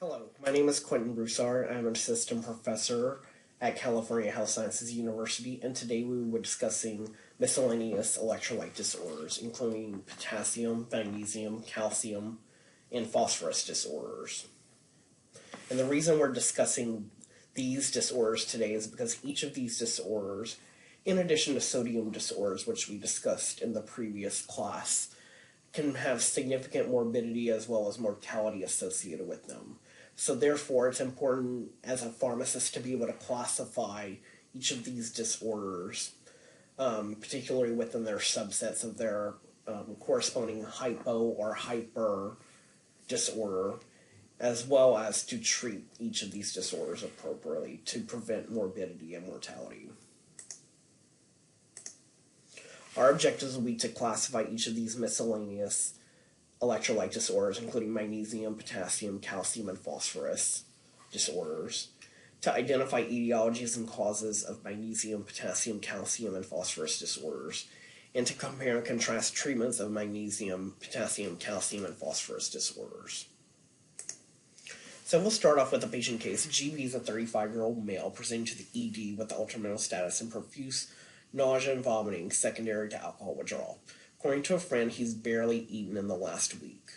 Hello, my name is Quentin Broussard. I'm an assistant professor at California Health Sciences University, and today we will be discussing miscellaneous electrolyte disorders, including potassium, magnesium, calcium, and phosphorus disorders. And the reason we're discussing these disorders today is because each of these disorders, in addition to sodium disorders, which we discussed in the previous class, can have significant morbidity as well as mortality associated with them. So therefore, it's important as a pharmacist to be able to classify each of these disorders, particularly within their subsets of their corresponding hypo or hyper disorder, as well as to treat each of these disorders appropriately to prevent morbidity and mortality. Our objectives will be to classify each of these miscellaneous electrolyte disorders, including magnesium, potassium, calcium, and phosphorus disorders, to identify etiologies and causes of magnesium, potassium, calcium, and phosphorus disorders, and to compare and contrast treatments of magnesium, potassium, calcium, and phosphorus disorders. So we'll start off with a patient case. GB is a 35-year-old male presenting to the ED with ultramental status and profuse nausea and vomiting secondary to alcohol withdrawal. According to a friend, he's barely eaten in the last week.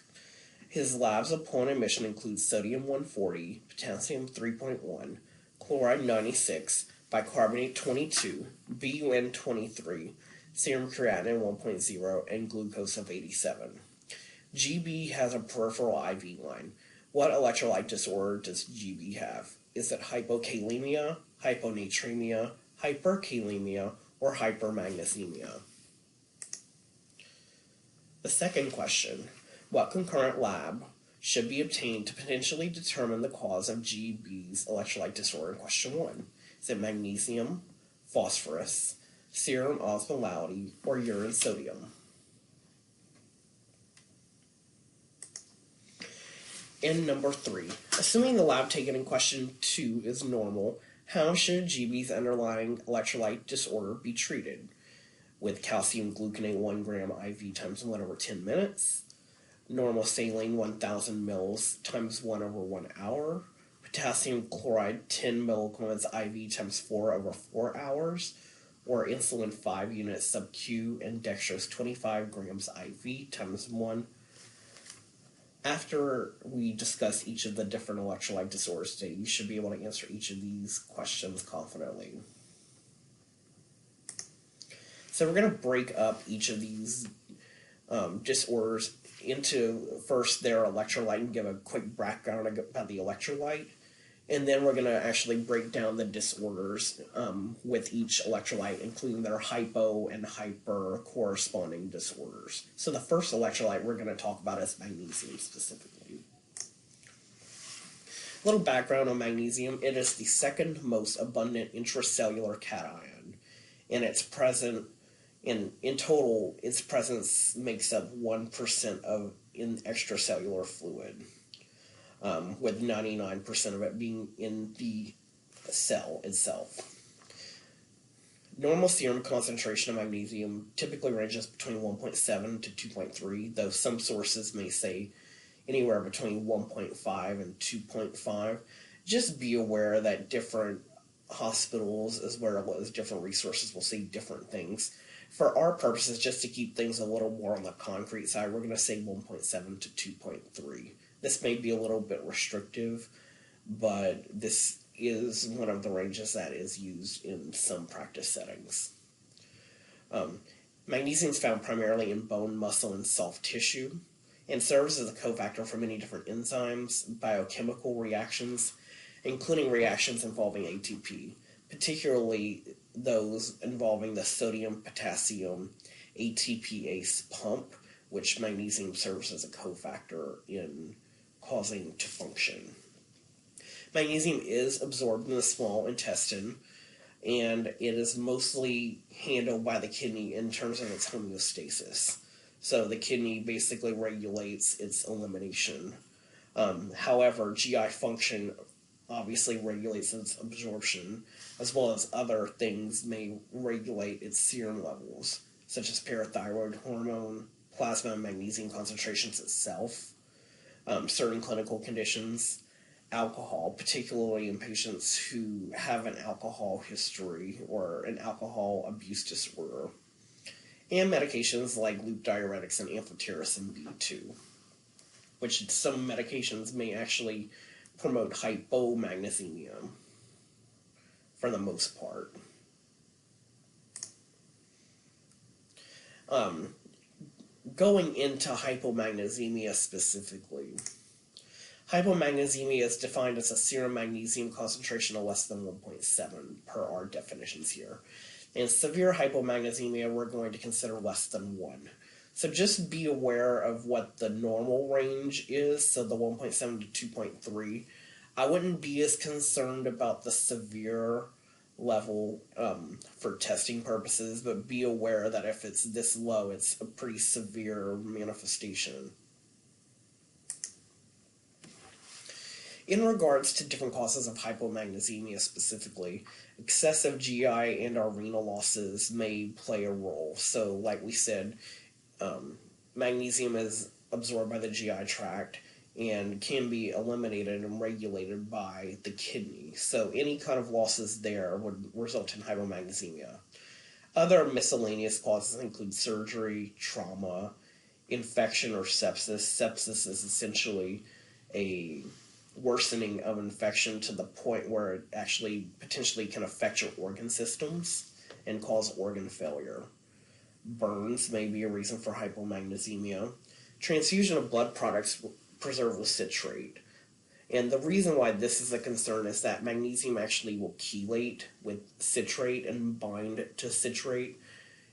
His labs upon admission include sodium 140, potassium 3.1, chloride 96, bicarbonate 22, BUN 23, serum creatinine 1.0, and glucose of 87. GB has a peripheral IV line. What electrolyte disorder does GB have? Is it hypokalemia, hyponatremia, hyperkalemia, or hypermagnesemia? The second question, what concurrent lab should be obtained to potentially determine the cause of GB's electrolyte disorder in question 1? Is it magnesium, phosphorus, serum osmolality, or urine sodium? And number 3, assuming the lab taken in question 2 is normal, how should GB's underlying electrolyte disorder be treated? With calcium gluconate 1 gram IV times 1 over 10 minutes, normal saline 1,000 mils times 1 over 1 hour, potassium chloride 10 milliequivalents IV times 4 over 4 hours, or insulin 5 units sub-Q and dextrose 25 grams IV times 1. After we discuss each of the different electrolyte disorders today, you should be able to answer each of these questions confidently. So we're going to break up each of these disorders into first their electrolyte and give a quick background about the electrolyte. And then we're going to actually break down the disorders with each electrolyte, including their hypo and hyper corresponding disorders. So the first electrolyte we're going to talk about is magnesium specifically. A little background on magnesium. It is the second most abundant intracellular cation, and it's present in total, its presence makes up 1% of in extracellular fluid, with 99% of it being in the cell itself. Normal serum concentration of magnesium typically ranges between 1.7 to 2.3, though some sources may say anywhere between 1.5 and 2.5. Just be aware that different hospitals as well as different resources will say different things. For our purposes, just to keep things a little more on the concrete side, we're going to say 1.7 to 2.3. This may be a little bit restrictive, but this is one of the ranges that is used in some practice settings. Magnesium is found primarily in bone, muscle, and soft tissue, and serves as a cofactor for many different enzymes, biochemical reactions, including reactions involving ATP, particularly those involving the sodium-potassium ATPase pump, which magnesium serves as a cofactor in causing to function. Magnesium is absorbed in the small intestine, and it is mostly handled by the kidney in terms of its homeostasis. So the kidney basically regulates its elimination. However, GI function obviously regulates its absorption, as well as other things may regulate its serum levels, such as parathyroid hormone, plasma and magnesium concentrations itself, certain clinical conditions, alcohol, particularly in patients who have an alcohol history or an alcohol abuse disorder, and medications like loop diuretics and amphotericin B2, which some medications may actually promote hypomagnesemia for the most part. Going into hypomagnesemia specifically, hypomagnesemia is defined as a serum magnesium concentration of less than 1.7 per our definitions here. And severe hypomagnesemia, we're going to consider less than 1. So just be aware of what the normal range is, so the 1.7 to 2.3. I wouldn't be as concerned about the severe level for testing purposes, but be aware that if it's this low, it's a pretty severe manifestation. In regards to different causes of hypomagnesemia specifically, excessive GI and or renal losses may play a role. So like we said, magnesium is absorbed by the GI tract and can be eliminated and regulated by the kidney. So any kind of losses there would result in hypomagnesemia. Other miscellaneous causes include surgery, trauma, infection, or sepsis. Sepsis is essentially a worsening of infection to the point where it actually potentially can affect your organ systems and cause organ failure. Burns may be a reason for hypomagnesemia. Transfusion of blood products preserved with citrate. And the reason why this is a concern is that magnesium actually will chelate with citrate and bind to citrate.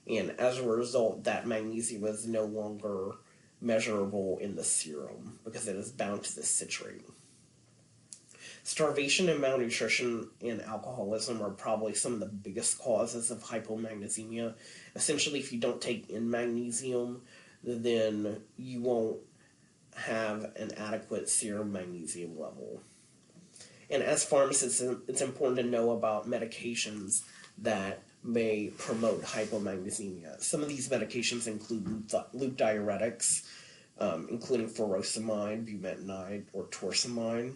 And as a result, that magnesium is no longer measurable in the serum because it is bound to the citrate. Starvation and malnutrition and alcoholism are probably some of the biggest causes of hypomagnesemia. Essentially, if you don't take in magnesium, then you won't have an adequate serum magnesium level. And as pharmacists, it's important to know about medications that may promote hypomagnesemia. Some of these medications include loop diuretics, including furosemide, bumetanide, or torsemide,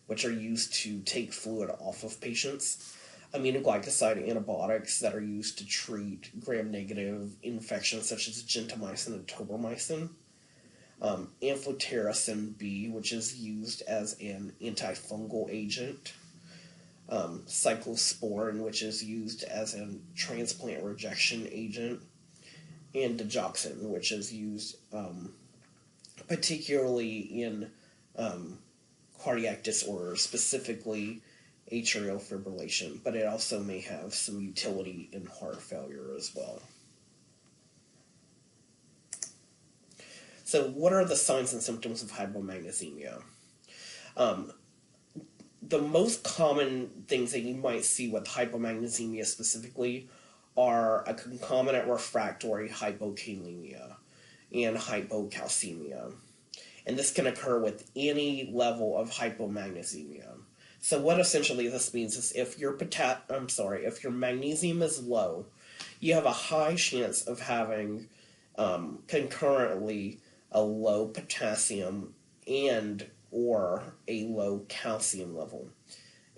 which are used to take fluid off of patients. Aminoglycoside antibiotics that are used to treat gram-negative infections such as gentamicin and tobramycin. Amphotericin B, which is used as an antifungal agent. Cyclosporin, which is used as a transplant rejection agent. And digoxin, which is used particularly in cardiac disorders, specifically atrial fibrillation, but it also may have some utility in heart failure as well. So what are the signs and symptoms of hypomagnesemia? The most common things that you might see with hypomagnesemia specifically are a concomitant refractory hypokalemia and hypocalcemia. And this can occur with any level of hypomagnesemia. So what essentially this means is if your magnesium is low, you have a high chance of having concurrently a low potassium and or a low calcium level.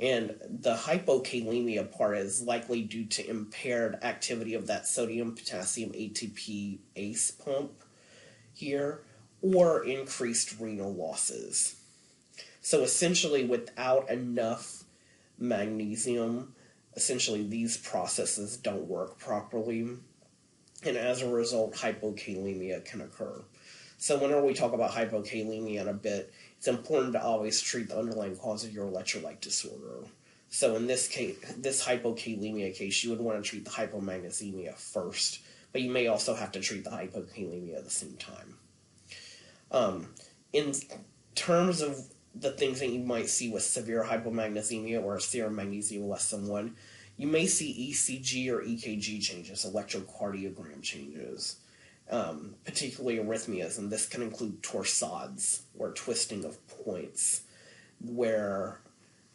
And the hypokalemia part is likely due to impaired activity of that sodium-potassium ATP ACE pump here, or increased renal losses. So essentially, without enough magnesium, essentially these processes don't work properly, and as a result, hypokalemia can occur. So whenever we talk about hypokalemia in a bit, it's important to always treat the underlying cause of your electrolyte disorder. So in this case, this hypokalemia case, you would want to treat the hypomagnesemia first, but you may also have to treat the hypokalemia at the same time. In terms of the things that you might see with severe hypomagnesemia or serum magnesium less than 1, you may see ECG or EKG changes, electrocardiogram changes, particularly arrhythmias, and this can include torsades, or twisting of points, where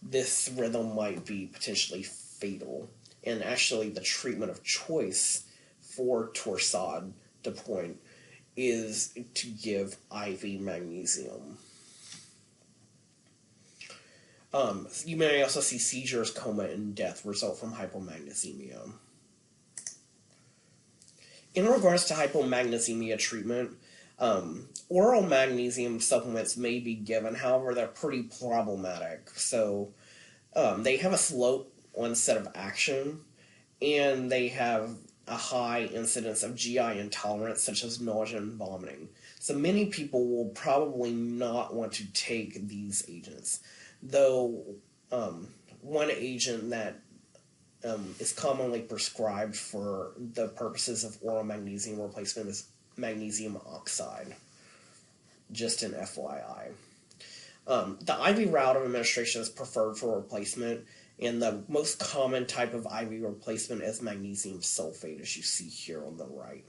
this rhythm might be potentially fatal. And actually the treatment of choice for torsade to point is to give IV magnesium. You may also see seizures, coma, and death result from hypomagnesemia. In regards to hypomagnesemia treatment, oral magnesium supplements may be given, however, they're pretty problematic. So they have a slow onset of action, and they have a high incidence of GI intolerance, such as nausea and vomiting. So many people will probably not want to take these agents, though one agent that is commonly prescribed for the purposes of oral magnesium replacement is magnesium oxide, just an FYI. The IV route of administration is preferred for replacement, and the most common type of IV replacement is magnesium sulfate, as you see here on the right.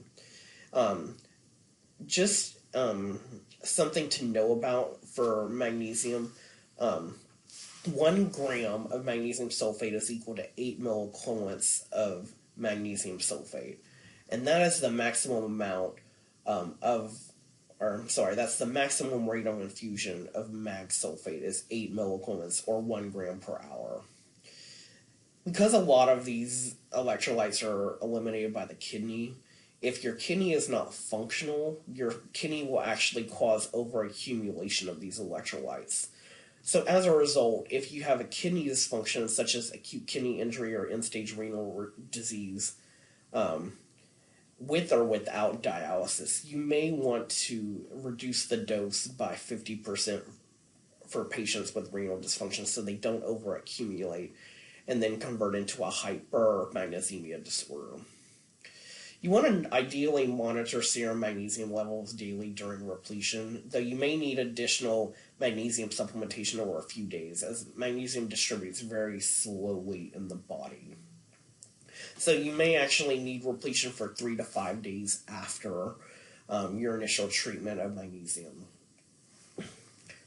Just something to know about for magnesium, 1 gram of magnesium sulfate is equal to 8 milliequivalents of magnesium sulfate. And that is the maximum amount that's the maximum rate of infusion of mag sulfate is 8 milliequivalents, or 1 gram per hour. Because a lot of these electrolytes are eliminated by the kidney, if your kidney is not functional, your kidney will actually cause overaccumulation of these electrolytes. So as a result, if you have a kidney dysfunction, such as acute kidney injury or end-stage renal disease, with or without dialysis, you may want to reduce the dose by 50% for patients with renal dysfunction so they don't overaccumulate and then convert into a hypermagnesemia disorder. You want to ideally monitor serum magnesium levels daily during repletion, though you may need additional magnesium supplementation over a few days, as magnesium distributes very slowly in the body. So you may actually need repletion for 3 to 5 days after your initial treatment of magnesium.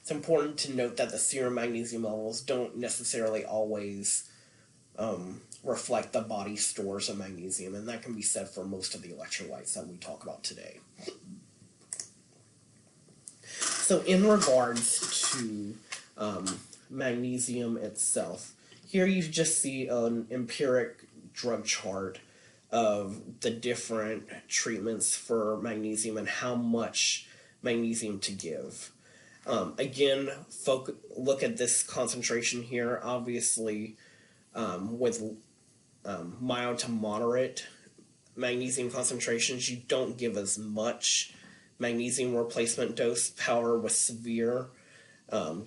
It's important to note that the serum magnesium levels don't necessarily always reflect the body's stores of magnesium, and that can be said for most of the electrolytes that we talk about today. So in regards to magnesium itself, here you just see an empiric drug chart of the different treatments for magnesium and how much magnesium to give. Again, look at this concentration here. Obviously, with mild to moderate magnesium concentrations, you don't give as much magnesium replacement dose. However, with severe,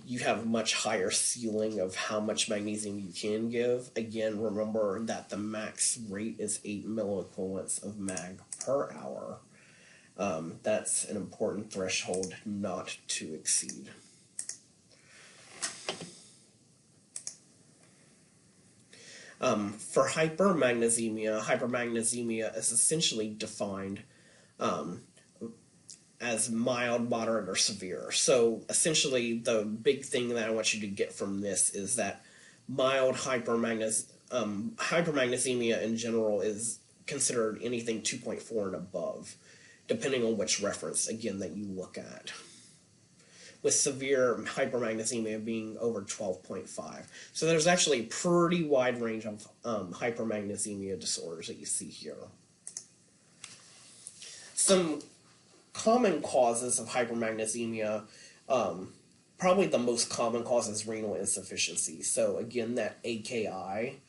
you have a much higher ceiling of how much magnesium you can give. Again, remember that the max rate is 8 milliequivalents of mag per hour. That's an important threshold not to exceed. For hypermagnesemia is essentially defined as mild, moderate, or severe. So essentially the big thing that I want you to get from this is that mild hypermagnesemia in general is considered anything 2.4 and above, depending on which reference, again, that you look at, with severe hypermagnesemia being over 12.5. So there's actually a pretty wide range of hypermagnesemia disorders that you see here. Some common causes of hypermagnesemia, probably the most common cause is renal insufficiency. So again, that AKI,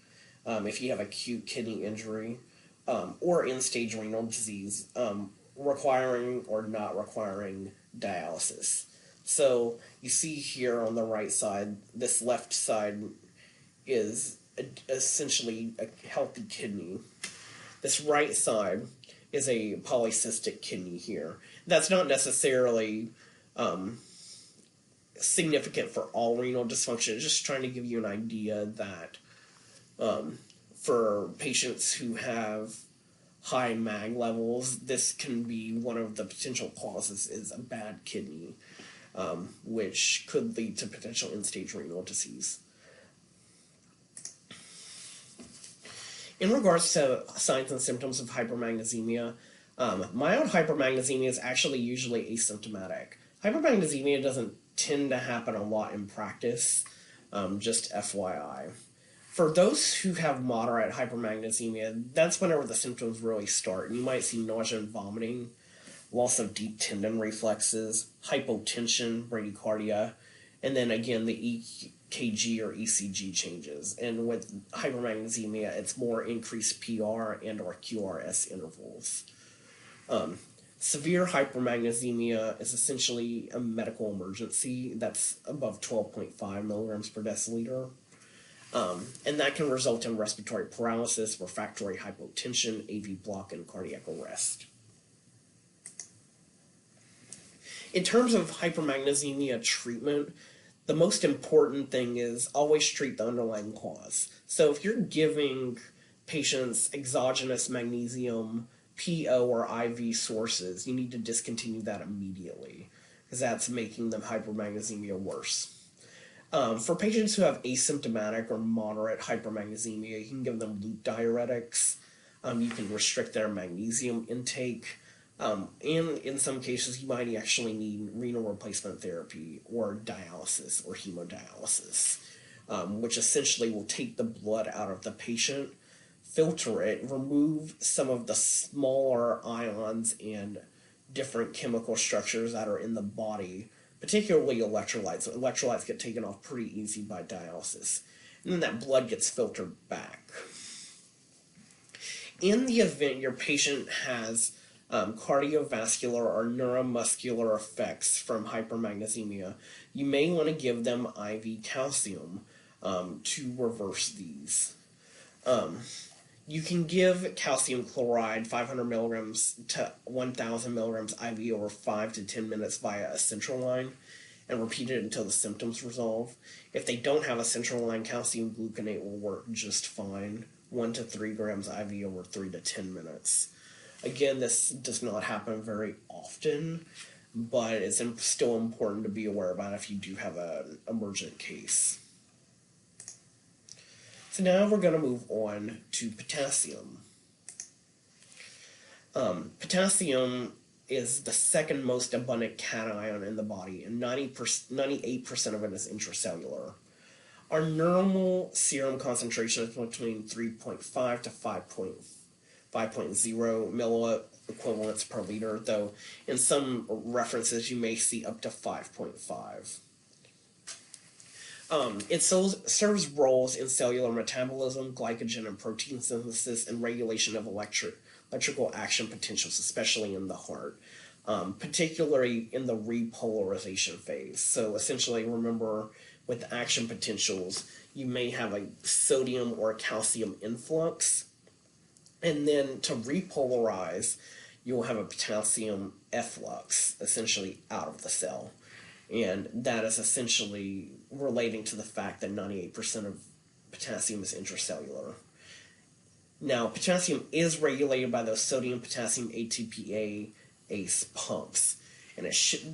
if you have acute kidney injury or end-stage renal disease, requiring or not requiring dialysis. So you see here on the right side, this left side is essentially a healthy kidney. This right side is a polycystic kidney here. That's not necessarily significant for all renal dysfunction. It's just trying to give you an idea that for patients who have high mag levels, this can be one of the potential causes is a bad kidney, which could lead to potential end-stage renal disease. In regards to signs and symptoms of hypermagnesemia, mild hypermagnesemia is actually usually asymptomatic. Hypermagnesemia doesn't tend to happen a lot in practice, just FYI. For those who have moderate hypermagnesemia, that's whenever the symptoms really start. And you might see nausea and vomiting, loss of deep tendon reflexes, hypotension, bradycardia, and then again the EKG or ECG changes. And with hypermagnesemia, it's more increased PR and or QRS intervals. Severe hypermagnesemia is essentially a medical emergency that's above 12.5 milligrams per deciliter. And that can result in respiratory paralysis, refractory hypotension, AV block, and cardiac arrest. In terms of hypermagnesemia treatment, the most important thing is always treat the underlying cause. So if you're giving patients exogenous magnesium, PO, or IV sources, you need to discontinue that immediately because that's making the hypermagnesemia worse. For patients who have asymptomatic or moderate hypermagnesemia, you can give them loop diuretics. You can restrict their magnesium intake. And in some cases, you might actually need renal replacement therapy or dialysis or hemodialysis, which essentially will take the blood out of the patient, filter it, remove some of the smaller ions and different chemical structures that are in the body, particularly electrolytes. So electrolytes get taken off pretty easy by dialysis. And then that blood gets filtered back. In the event your patient has cardiovascular or neuromuscular effects from hypermagnesemia, you may want to give them IV calcium to reverse these. You can give calcium chloride 500 milligrams to 1,000 milligrams IV over 5 to 10 minutes via a central line and repeat it until the symptoms resolve. If they don't have a central line, calcium gluconate will work just fine, 1 to 3 grams IV over 3 to 10 minutes. Again, this does not happen very often, but it's still important to be aware about if you do have an emergent case. So now we're going to move on to potassium. Potassium is the second most abundant cation in the body, and 98% of it is intracellular. Our normal serum concentration is between 3.5 to 5.0 milliequivalents per liter, though in some references you may see up to 5.5. It serves roles in cellular metabolism, glycogen and protein synthesis, and regulation of electrical action potentials, especially in the heart, particularly in the repolarization phase. So essentially, remember, with action potentials, you may have a sodium or calcium influx, and then to repolarize, you'll have a potassium efflux, essentially out of the cell. And that is essentially relating to the fact that 98% of potassium is intracellular. Now, potassium is regulated by those sodium-potassium ATPase pumps, and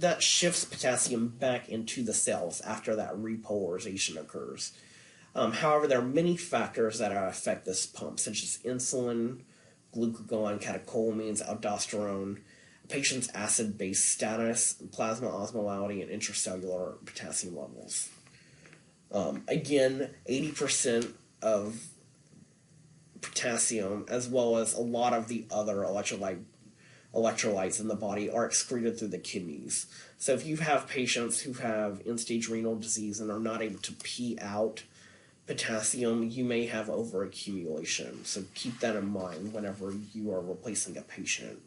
that shifts potassium back into the cells after that repolarization occurs. However, there are many factors that affect this pump, such as insulin, glucagon, catecholamines, aldosterone, patient's acid-base status, plasma osmolality, and intracellular potassium levels. Again, 80% of potassium, as well as a lot of the other electrolytes in the body, are excreted through the kidneys. So if you have patients who have end-stage renal disease and are not able to pee out potassium, you may have overaccumulation. So keep that in mind whenever you are replacing a patient,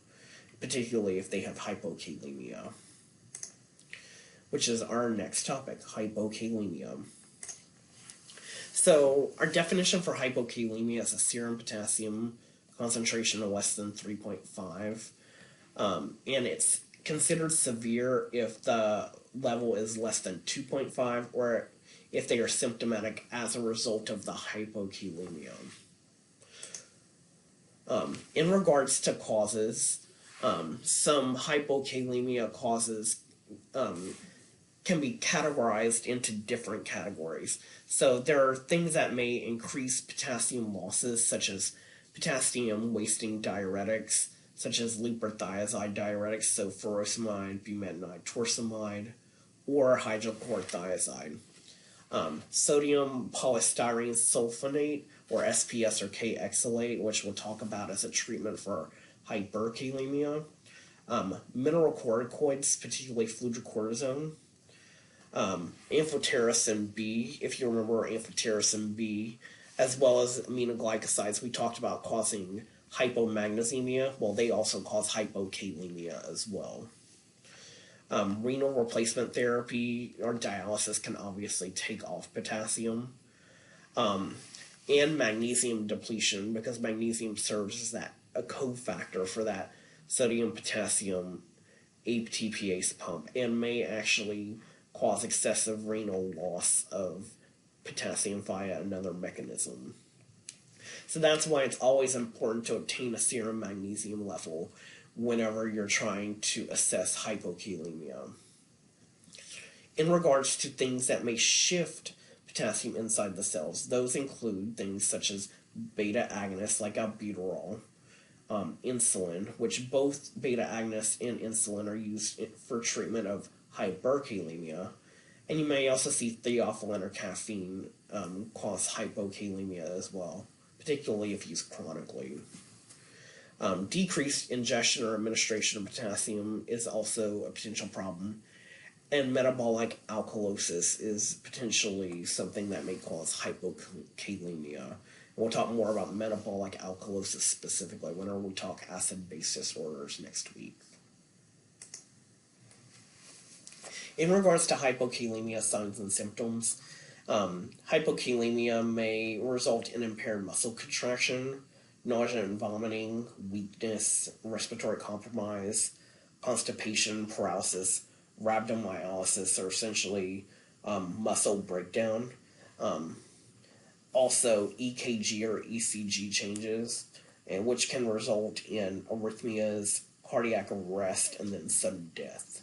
particularly if they have hypokalemia, which is our next topic, hypokalemia. So our definition for hypokalemia is a serum potassium concentration of less than 3.5, and it's considered severe if the level is less than 2.5 or if they are symptomatic as a result of the hypokalemia. In regards to causes, some hypokalemia causes can be categorized into different categories. So there are things that may increase potassium losses, such as potassium wasting diuretics, such as leuprothiazide diuretics, so furosemide, bumetanide, torsemide, or hydrochlorothiazide. Sodium polystyrene sulfonate, or SPS or K-exalate, which we'll talk about as a treatment for hyperkalemia. Mineral corticoids, particularly fludrocortisone. Amphotericin B, if you remember amphotericin B, as well as aminoglycosides we talked about causing hypomagnesemia. Well, they also cause hypokalemia as well. Renal replacement therapy or dialysis can obviously take off potassium. And magnesium depletion, because magnesium serves as a cofactor for that sodium-potassium ATPase pump and may actually cause excessive renal loss of potassium via another mechanism. So that's why it's always important to obtain a serum magnesium level whenever you're trying to assess hypokalemia. In regards to things that may shift potassium inside the cells, those include things such as beta agonists like albuterol, insulin, which both beta agonists and insulin are used for treatment of hyperkalemia, and you may also see theophylline or caffeine cause hypokalemia as well, particularly if used chronically. Decreased ingestion or administration of potassium is also a potential problem, and metabolic alkalosis is potentially something that may cause hypokalemia. And we'll talk more about metabolic alkalosis specifically whenever we talk acid-base disorders next week. In regards to hypokalemia signs and symptoms, hypokalemia may result in impaired muscle contraction, nausea and vomiting, weakness, respiratory compromise, constipation, paralysis, rhabdomyolysis, or essentially muscle breakdown. Also EKG or ECG changes, and which can result in arrhythmias, cardiac arrest, and then sudden death.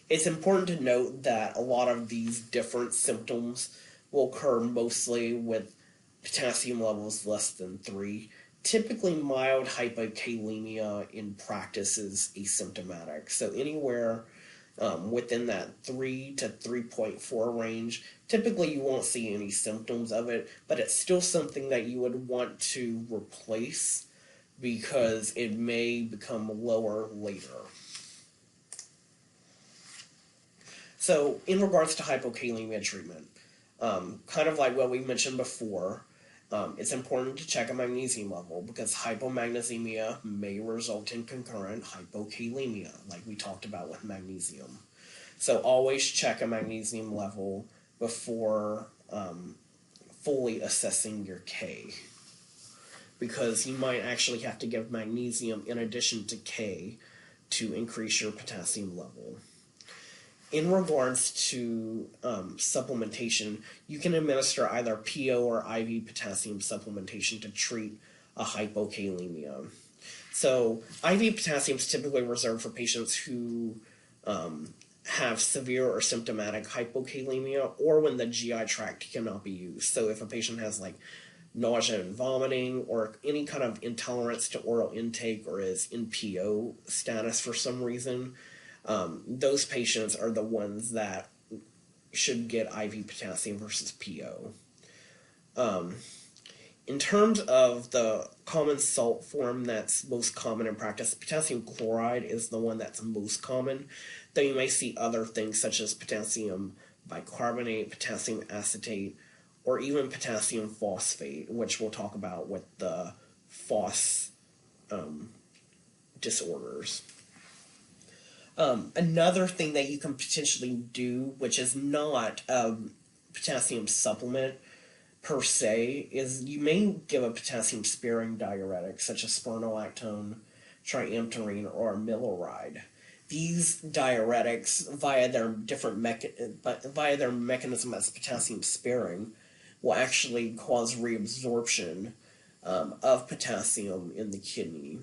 It's important to note that a lot of these different symptoms will occur mostly with potassium levels less than 3. Typically, mild hypokalemia in practice is asymptomatic. So anywhere within that 3 to 3.4 range, typically you won't see any symptoms of it, but it's still something that you would want to replace because it may become lower later. So in regards to hypokalemia treatment, kind of like what we mentioned before, it's important to check a magnesium level because hypomagnesemia may result in concurrent hypokalemia, like we talked about with magnesium. So always check a magnesium level before fully assessing your K, because you might actually have to give magnesium in addition to K to increase your potassium level. In regards to supplementation, you can administer either PO or IV potassium supplementation to treat a hypokalemia. So IV potassium is typically reserved for patients who have severe or symptomatic hypokalemia, or when the GI tract cannot be used. So if a patient has like nausea and vomiting, or any kind of intolerance to oral intake, or is in PO status for some reason, those patients are the ones that should get IV potassium versus PO. In terms of the common salt form that's most common in practice, potassium chloride is the one that's most common, though you may see other things such as potassium bicarbonate, potassium acetate, or even potassium phosphate, which we'll talk about with the phos disorders. Another thing that you can potentially do, which is not a potassium supplement per se, is you may give a potassium-sparing diuretic, such as spironolactone, triamterene, or miloride. These diuretics, via their mechanism as potassium-sparing, will actually cause reabsorption of potassium in the kidney.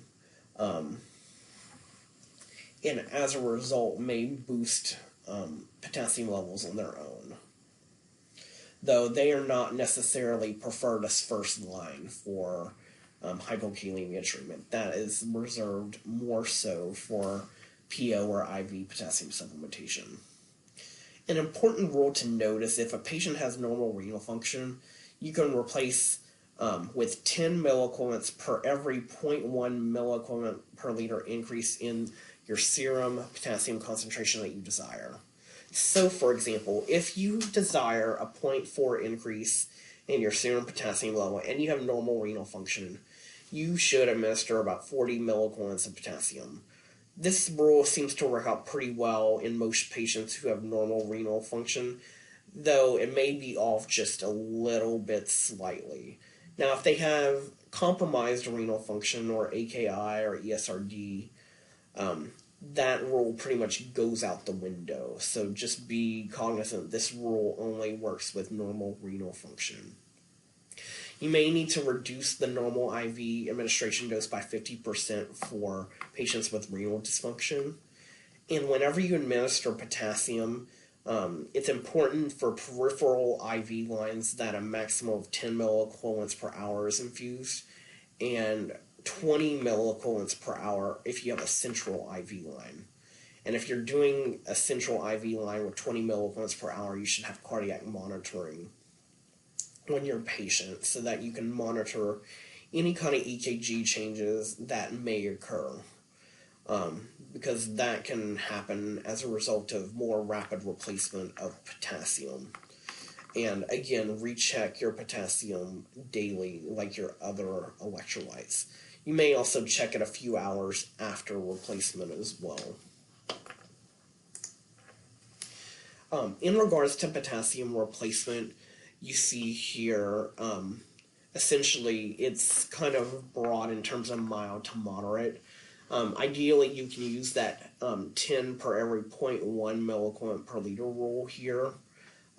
And as a result may boost potassium levels on their own, though they are not necessarily preferred as first line for hypokalemia treatment. That is reserved more so for PO or IV potassium supplementation. An important rule to note is if a patient has normal renal function, you can replace with 10 milliequivalents per every 0.1 milliequivalent per liter increase in your serum potassium concentration that you desire. So, for example, if you desire a 0.4 increase in your serum potassium level and you have normal renal function, you should administer about 40 milliequivalents of potassium. This rule seems to work out pretty well in most patients who have normal renal function, though it may be off just a little bit slightly. Now, if they have compromised renal function or AKI or ESRD, that rule pretty much goes out the window. So just be cognizant this rule only works with normal renal function. You may need to reduce the normal IV administration dose by 50% for patients with renal dysfunction. And whenever you administer potassium, it's important for peripheral IV lines that a maximum of 10 milliequivalents per hour is infused, and 20 milliequivalents per hour if you have a central IV line. And if you're doing a central IV line with 20 milliequivalents per hour, you should have cardiac monitoring on your patient so that you can monitor any kind of EKG changes that may occur. Because that can happen as a result of more rapid replacement of potassium. And again, recheck your potassium daily like your other electrolytes. You may also check it a few hours after replacement as well. In regards to potassium replacement, you see here, essentially it's kind of broad in terms of mild to moderate. Ideally, you can use that 10 per every 0.1 milliequivalent per liter rule here,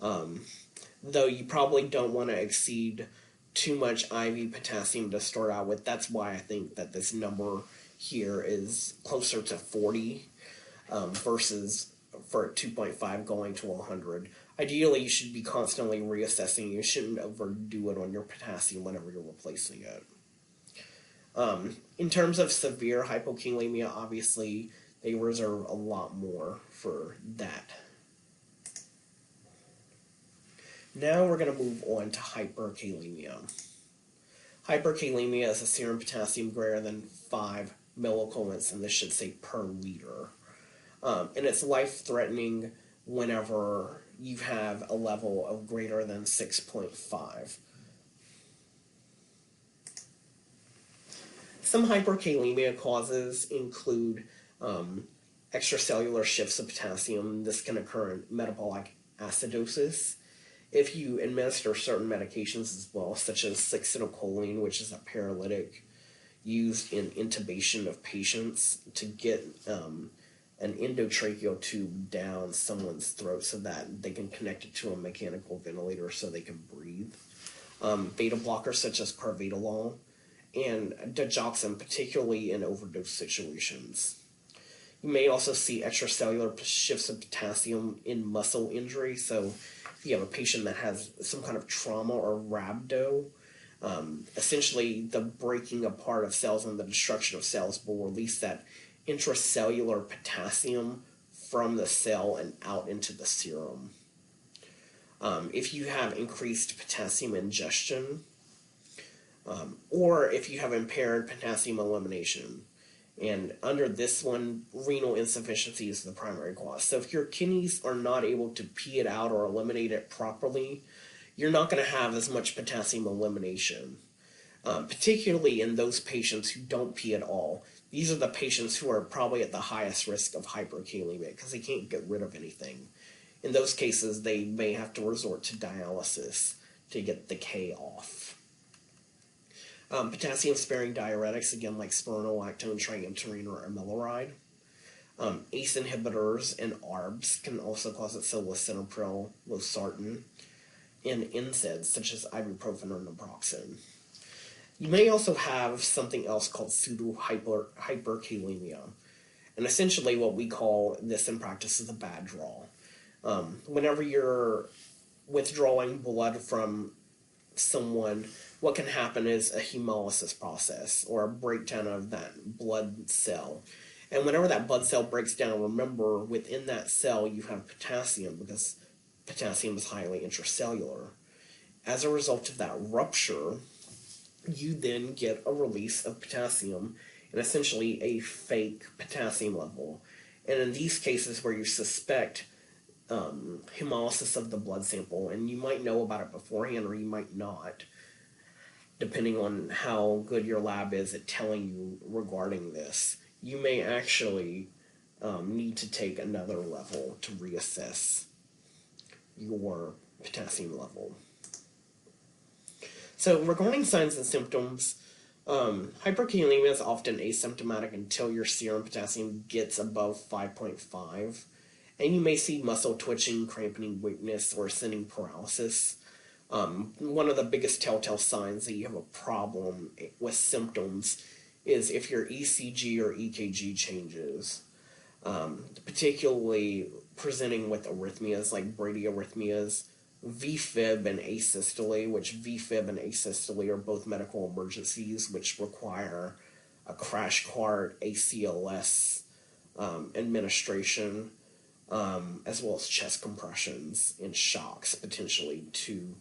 though you probably don't want to exceed too much IV potassium to start out with. That's why I think that this number here is closer to 40 versus for 2.5 going to 100. Ideally, you should be constantly reassessing. You shouldn't overdo it on your potassium whenever you're replacing it. In terms of severe hypokalemia, obviously, they reserve a lot more for that. Now we're going to move on to hyperkalemia. Hyperkalemia is a serum potassium greater than 5 milliequivalents, and this should say per liter. And it's life-threatening whenever you have a level of greater than 6.5. Some hyperkalemia causes include extracellular shifts of potassium. This can occur in metabolic acidosis. If you administer certain medications as well, such as acetylcholine, which is a paralytic used in intubation of patients to get an endotracheal tube down someone's throat so that they can connect it to a mechanical ventilator so they can breathe. Beta blockers such as carvedilol, and digoxin, particularly in overdose situations. You may also see extracellular shifts of potassium in muscle injury. So if you have a patient that has some kind of trauma or rhabdo, essentially the breaking apart of cells and the destruction of cells will release that intracellular potassium from the cell and out into the serum. If you have increased potassium ingestion, or if you have impaired potassium elimination. And under this one, renal insufficiency is the primary cause. So if your kidneys are not able to pee it out or eliminate it properly, you're not going to have as much potassium elimination, particularly in those patients who don't pee at all. These are the patients who are probably at the highest risk of hyperkalemia because they can't get rid of anything. In those cases, they may have to resort to dialysis to get the K off. Potassium-sparing diuretics, again, like spironolactone, triamterene, or amiloride. ACE inhibitors and ARBs can also cause it, so lisinopril, losartan, and NSAIDs, such as ibuprofen or naproxen. You may also have something else called pseudo-hyperkalemia. And essentially what we call this in practice is a bad draw. Whenever you're withdrawing blood from someone, what can happen is a hemolysis process or a breakdown of that blood cell. And whenever that blood cell breaks down, remember, within that cell you have potassium, because potassium is highly intracellular. As a result of that rupture, you then get a release of potassium and essentially a fake potassium level. And in these cases where you suspect hemolysis of the blood sample, and you might know about it beforehand or you might not, depending on how good your lab is at telling you regarding this, you may actually need to take another level to reassess your potassium level. So regarding signs and symptoms, hyperkalemia is often asymptomatic until your serum potassium gets above 5.5, and you may see muscle twitching, cramping, weakness, or ascending paralysis. One of the biggest telltale signs that you have a problem with symptoms is if your ECG or EKG changes, particularly presenting with arrhythmias like bradyarrhythmias, VFib and asystole, which VFib and asystole are both medical emergencies which require a crash cart ACLS administration, as well as chest compressions and shocks potentially to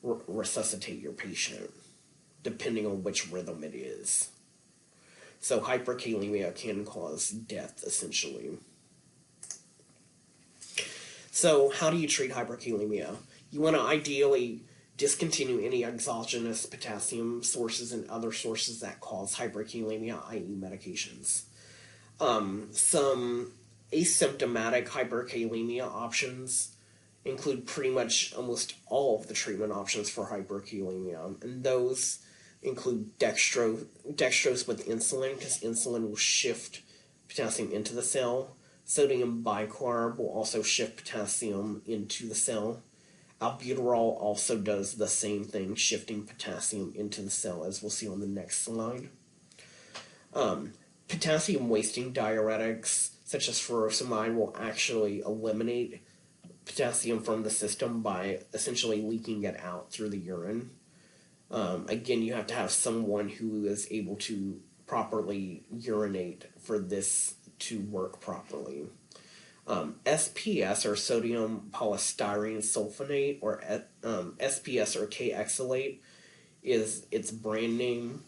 resuscitate your patient, depending on which rhythm it is. So hyperkalemia can cause death, essentially. So how do you treat hyperkalemia? You want to ideally discontinue any exogenous potassium sources and other sources that cause hyperkalemia, i.e. medications. Some asymptomatic hyperkalemia options include pretty much almost all of the treatment options for hyperkalemia, and those include dextrose with insulin, because insulin will shift potassium into the cell. Sodium bicarb will also shift potassium into the cell. Albuterol also does the same thing, shifting potassium into the cell, as we'll see on the next slide. Potassium wasting diuretics, such as furosemide, will actually eliminate potassium from the system by essentially leaking it out through the urine. Again, you have to have someone who is able to properly urinate for this to work properly. SPS, or sodium polystyrene sulfonate, or SPS or K-exalate is its brand name,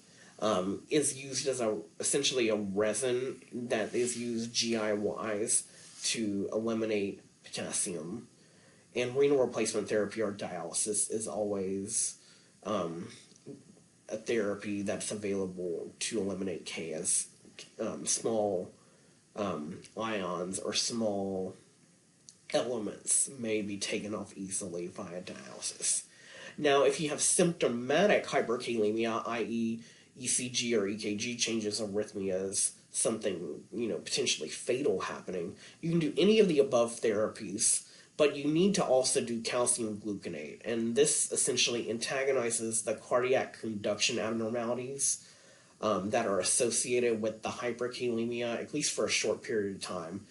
is used as essentially a resin that is used GI-wise to eliminate potassium. And renal replacement therapy or dialysis is always a therapy that's available to eliminate K, as small ions or small elements may be taken off easily via dialysis. Now, if you have symptomatic hyperkalemia, i.e. ECG or EKG changes, arrhythmias, something potentially fatal happening, you can do any of the above therapies, but you need to also do calcium gluconate, and this essentially antagonizes the cardiac conduction abnormalities that are associated with the hyperkalemia, at least for a short period of time.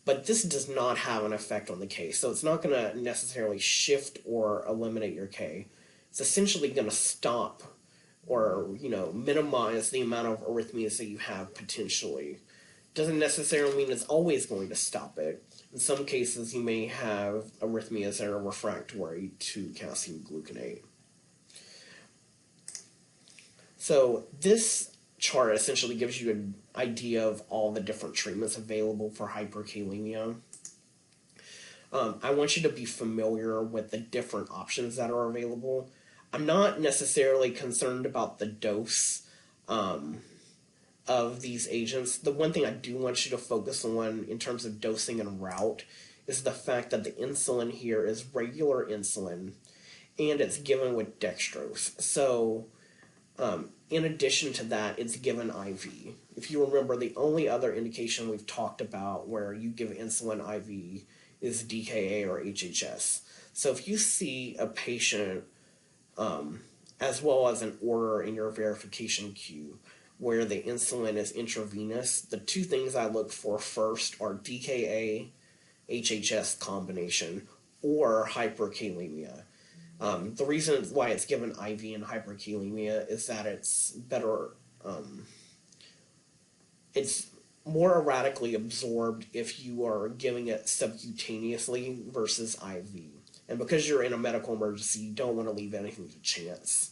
But this does not have an effect on the K, so it's not going to necessarily shift or eliminate your K. It's essentially going to stop or minimize the amount of arrhythmias that you have potentially. Doesn't necessarily mean it's always going to stop it. In some cases, you may have arrhythmias that are refractory to calcium gluconate. So this chart essentially gives you an idea of all the different treatments available for hyperkalemia. I want you to be familiar with the different options that are available. I'm not necessarily concerned about the dose of these agents. The one thing I do want you to focus on in terms of dosing and route is the fact that the insulin here is regular insulin, and it's given with dextrose. So in addition to that, it's given IV. If you remember, the only other indication we've talked about where you give insulin IV is DKA or HHS. So if you see a patient, as well as an order in your verification queue, where the insulin is intravenous, the two things I look for first are DKA, HHS combination, or hyperkalemia. The reason why it's given IV in hyperkalemia is that it's better, it's more erratically absorbed if you are giving it subcutaneously versus IV. And because you're in a medical emergency, you don't want to leave anything to chance.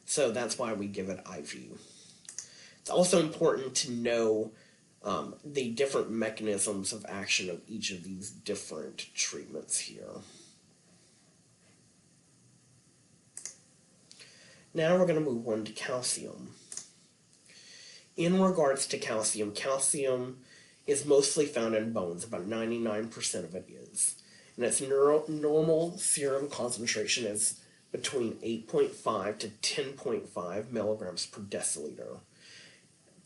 So that's why we give it IV. It's also important to know the different mechanisms of action of each of these different treatments here. Now we're going to move on to calcium. In regards to calcium, calcium is mostly found in bones. About 99% of it is. And its normal serum concentration is between 8.5 to 10.5 milligrams per deciliter.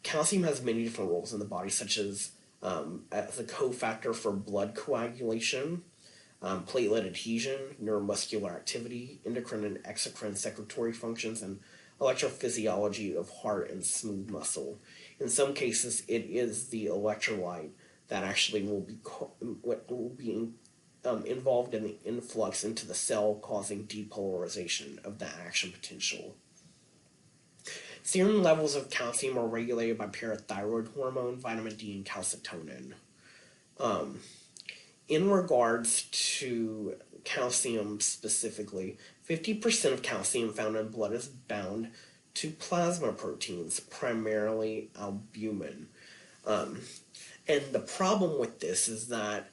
Calcium has many different roles in the body, such as a cofactor for blood coagulation, platelet adhesion, neuromuscular activity, endocrine and exocrine secretory functions, and electrophysiology of heart and smooth muscle. In some cases, it is the electrolyte that actually will be involved in the influx into the cell, causing depolarization of the action potential. Serum levels of calcium are regulated by parathyroid hormone, vitamin D, and calcitonin. In regards to calcium specifically, 50% of calcium found in blood is bound to plasma proteins, primarily albumin. And the problem with this is that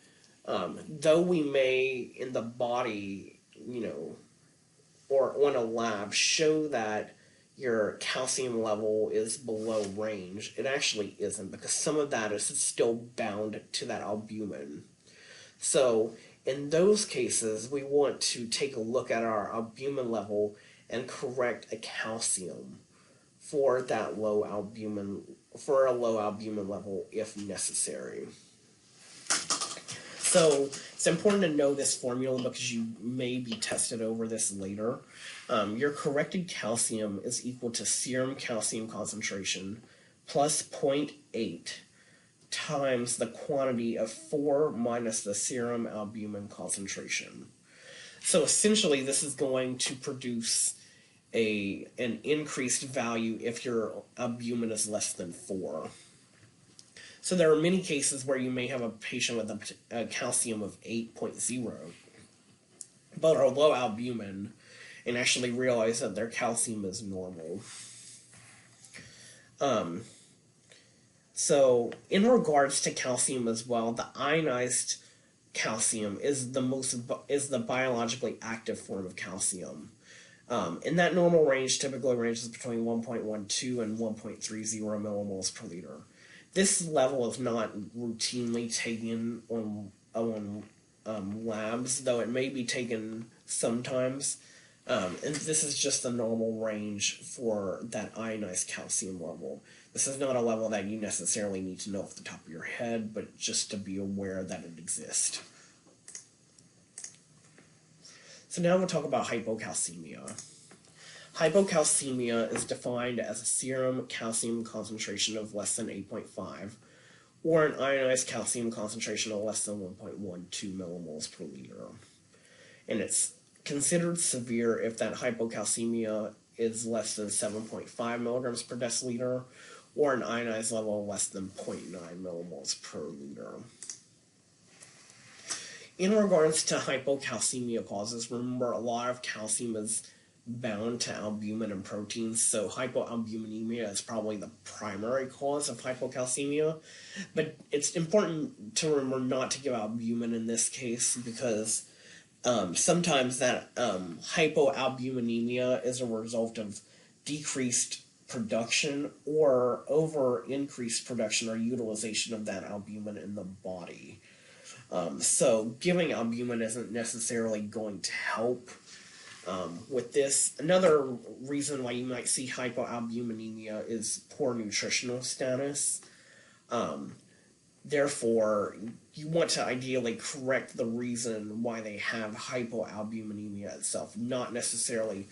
though we may in the body, or on a lab show that your calcium level is below range, it actually isn't, because some of that is still bound to that albumin. So in those cases, we want to take a look at our albumin level and correct a calcium for that low albumin, for a low albumin level if necessary. So it's important to know this formula because you may be tested over this later. Your corrected calcium is equal to serum calcium concentration plus 0.8 times the quantity of 4 minus the serum albumin concentration. So essentially this is going to produce an increased value if your albumin is less than 4. So there are many cases where you may have a patient with a calcium of 8.0, but are low albumin, and actually realize that their calcium is normal. So in regards to calcium as well, the ionized calcium is the biologically active form of calcium. In that normal range typically ranges between 1.12 and 1.30 millimoles per liter. This level is not routinely taken on labs, though it may be taken sometimes. And this is just the normal range for that ionized calcium level. This is not a level that you necessarily need to know off the top of your head, but just to be aware that it exists. So now we'll talk about hypocalcemia. Hypocalcemia is defined as a serum calcium concentration of less than 8.5, or an ionized calcium concentration of less than 1.12 millimoles per liter. And it's considered severe if that hypocalcemia is less than 7.5 milligrams per deciliter, or an ionized level less than 0.9 millimoles per liter. In regards to hypocalcemia causes, remember a lot of calcium is bound to albumin and proteins, so hypoalbuminemia is probably the primary cause of hypocalcemia, but it's important to remember not to give albumin in this case because sometimes that hypoalbuminemia is a result of decreased production or increased production or utilization of that albumin in the body. So giving albumin isn't necessarily going to help with this. Another reason why you might see hypoalbuminemia is poor nutritional status. Therefore, you want to ideally correct the reason why they have hypoalbuminemia itself, not necessarily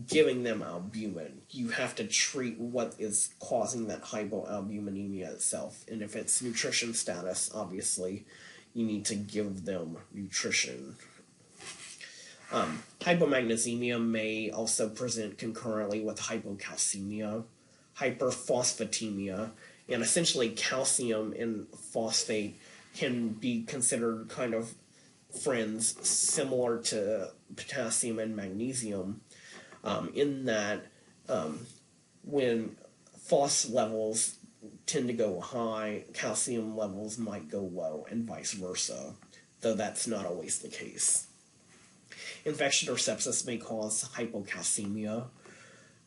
giving them albumin. You have to treat what is causing that hypoalbuminemia itself. And if it's nutrition status, obviously, you need to give them nutrition. Hypomagnesemia may also present concurrently with hypocalcemia. hyperphosphatemia, and essentially calcium and phosphate can be considered kind of friends similar to potassium and magnesium, in that when phos levels tend to go high, calcium levels might go low, and vice versa, though that's not always the case. Infection or sepsis may cause hypocalcemia,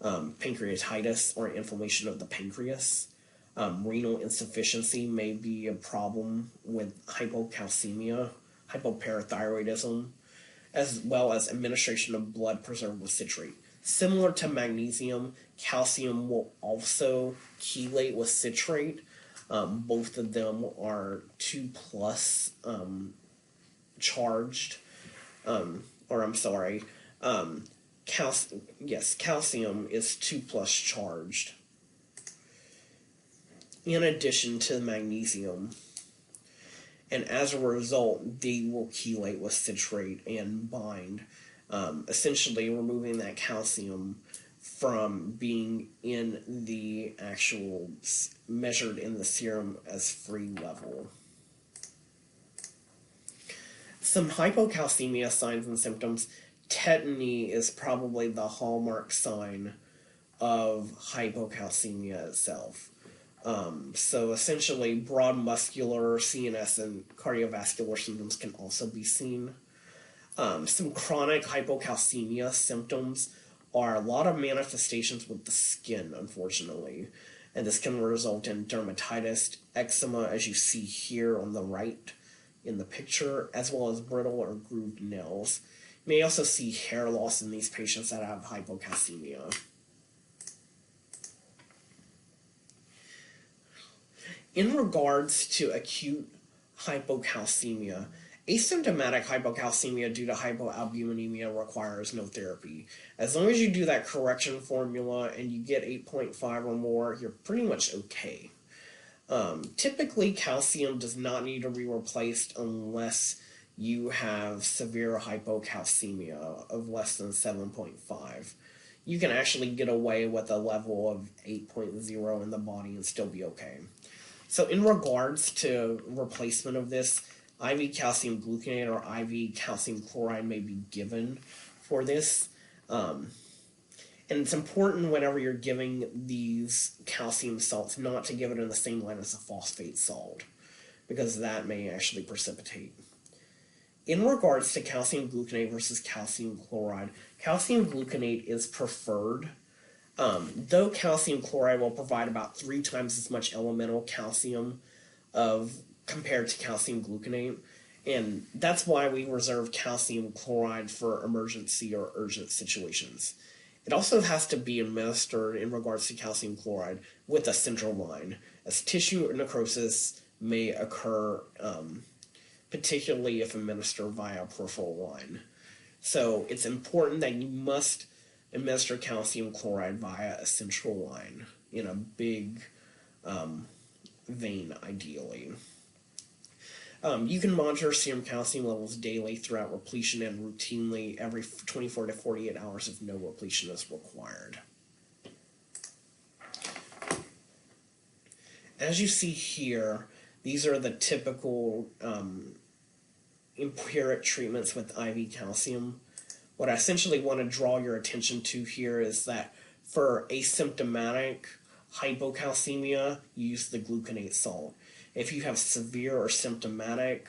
pancreatitis, or inflammation of the pancreas. Renal insufficiency may be a problem with hypocalcemia, hypoparathyroidism, as well as administration of blood preserved with citrate. Similar to magnesium, calcium will also chelate with citrate. Both of them are 2+ charged, calcium is 2+ charged, in addition to magnesium. And as a result, they will chelate with citrate and bind, essentially removing that calcium from being in the actual measured in the serum as free level. Some hypocalcemia signs and symptoms. Tetany is probably the hallmark sign of hypocalcemia itself. So essentially, broad muscular, CNS, and cardiovascular symptoms can also be seen. Some chronic hypocalcemia symptoms are a lot of manifestations with the skin, unfortunately, and this can result in dermatitis, eczema, as you see here on the right in the picture, as well as brittle or grooved nails. You may also see hair loss in these patients that have hypocalcemia. In regards to acute hypocalcemia, asymptomatic hypocalcemia due to hypoalbuminemia requires no therapy. As long as you do that correction formula and you get 8.5 or more, you're pretty much okay. Typically, calcium does not need to be replaced unless you have severe hypocalcemia of less than 7.5. You can actually get away with a level of 8.0 in the body and still be okay. So in regards to replacement of this, IV calcium gluconate or IV calcium chloride may be given for this. And it's important whenever you're giving these calcium salts not to give it in the same line as a phosphate salt, because that may actually precipitate. In regards to calcium gluconate versus calcium chloride, calcium gluconate is preferred. Though calcium chloride will provide about 3 times as much elemental calcium compared to calcium gluconate, and that's why we reserve calcium chloride for emergency or urgent situations. It also has to be administered in regards to calcium chloride with a central line, as tissue necrosis may occur, particularly if administered via a peripheral line. So it's important that you must administer calcium chloride via a central line in a big vein, ideally. You can monitor serum calcium levels daily throughout repletion and routinely every 24 to 48 hours if no repletion is required. As you see here, these are the typical empiric treatments with IV calcium. What I essentially want to draw your attention to here is that for asymptomatic hypocalcemia, you use the gluconate salt. If you have severe or symptomatic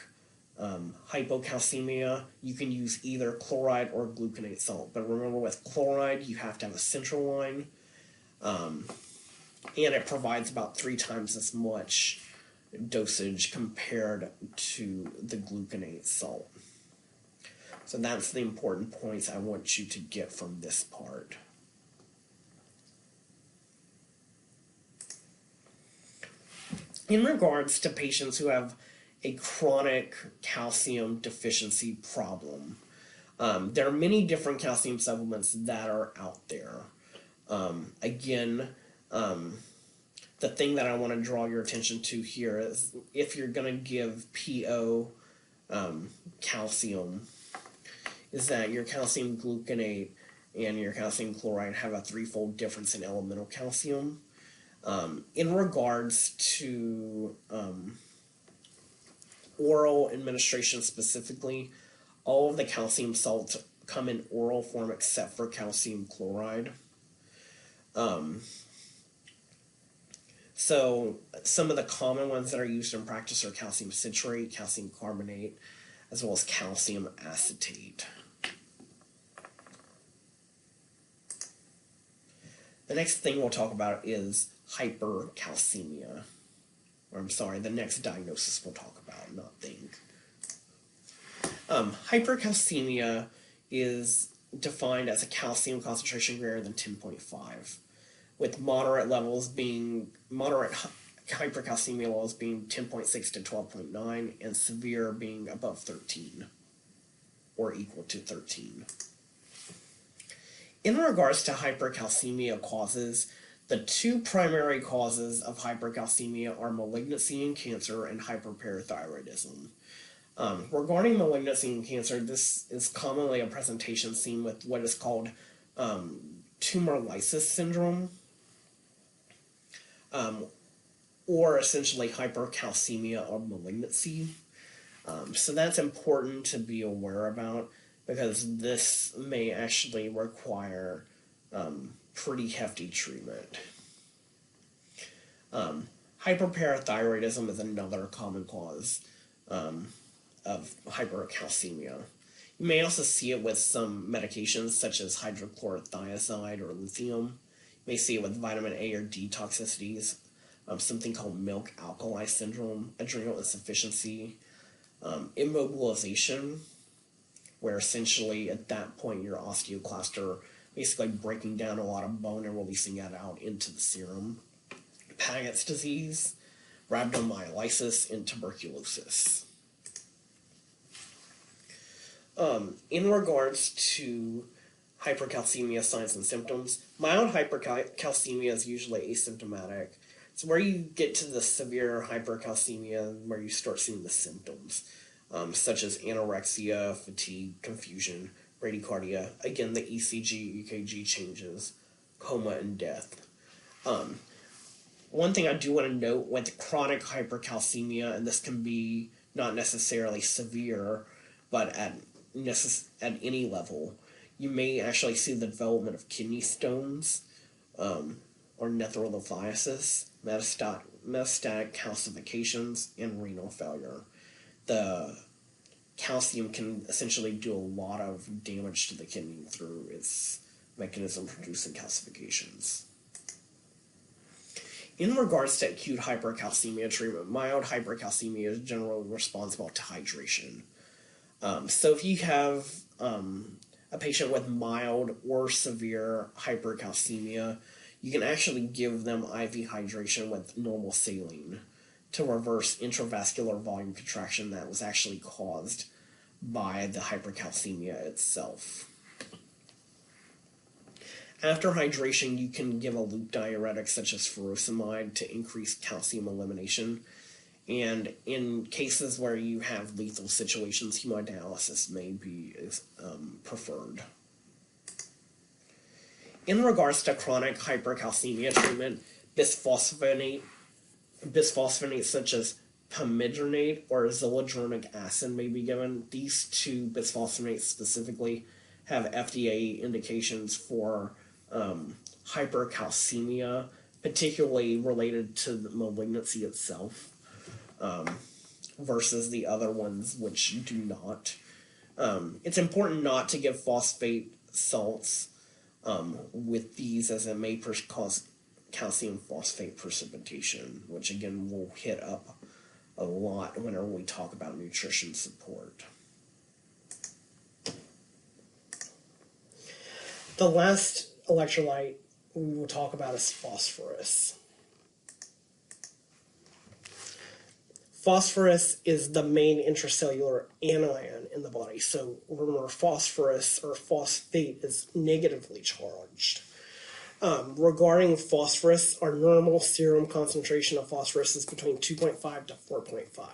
hypocalcemia, you can use either chloride or gluconate salt. But remember, with chloride, you have to have a central line, and it provides about 3 times as much dosage compared to the gluconate salt. So that's the important points I want you to get from this part. In regards to patients who have a chronic calcium deficiency problem, there are many different calcium supplements that are out there. The thing that I want to draw your attention to here is if you're going to give PO calcium, is that your calcium gluconate and your calcium chloride have a 3-fold difference in elemental calcium. In regards to oral administration specifically, all of the calcium salts come in oral form except for calcium chloride. So some of the common ones that are used in practice are calcium citrate, calcium carbonate, as well as calcium acetate. The next thing we'll talk about is hypercalcemia. Or I'm sorry, the next diagnosis we'll talk about, not thing. Hypercalcemia is defined as a calcium concentration greater than 10.5, with moderate hypercalcemia levels being 10.6 to 12.9, and severe being above 13, or equal to 13. In regards to hypercalcemia causes, the two primary causes of hypercalcemia are malignancy and cancer and hyperparathyroidism. Regarding malignancy and cancer, this is commonly a presentation seen with what is called tumor lysis syndrome, or essentially hypercalcemia of malignancy. So that's important to be aware about, because this may actually require pretty hefty treatment. Hyperparathyroidism is another common cause of hypercalcemia. You may also see it with some medications such as hydrochlorothiazide or lithium. You may see it with vitamin A or D toxicities, something called milk alkali syndrome, adrenal insufficiency, immobilization, where essentially at that point your osteoclasts are basically breaking down a lot of bone and releasing it out into the serum, Paget's disease, rhabdomyolysis, and tuberculosis. In regards to hypercalcemia signs and symptoms, mild hypercalcemia is usually asymptomatic. It's where you get to the severe hypercalcemia where you start seeing the symptoms, such as anorexia, fatigue, confusion, bradycardia, again the ECG, EKG changes, coma, and death. One thing I do want to note with chronic hypercalcemia, and this can be not necessarily severe, but at any level, you may actually see the development of kidney stones, or nephrolithiasis, metastatic calcifications, and renal failure. The calcium can essentially do a lot of damage to the kidney through its mechanism producing calcifications. In regards to acute hypercalcemia treatment, mild hypercalcemia is generally responsible to hydration. So if you have a patient with mild or severe hypercalcemia, you can actually give them IV hydration with normal saline to reverse intravascular volume contraction that was actually caused by the hypercalcemia itself. After hydration, you can give a loop diuretic such as furosemide to increase calcium elimination. And in cases where you have lethal situations, hemodialysis may be preferred. In regards to chronic hypercalcemia treatment, bisphosphonates such as pamidronate or zoledronic acid may be given. These two bisphosphonates specifically have FDA indications for hypercalcemia, particularly related to the malignancy itself, versus the other ones which do not. It's important not to give phosphate salts with these, as it may cause calcium phosphate precipitation, which again will hit up a lot whenever we talk about nutrition support. The last electrolyte we will talk about is phosphorus. Phosphorus is the main intracellular anion in the body. So remember, phosphorus or phosphate is negatively charged. Regarding phosphorus, our normal serum concentration of phosphorus is between 2.5 to 4.5.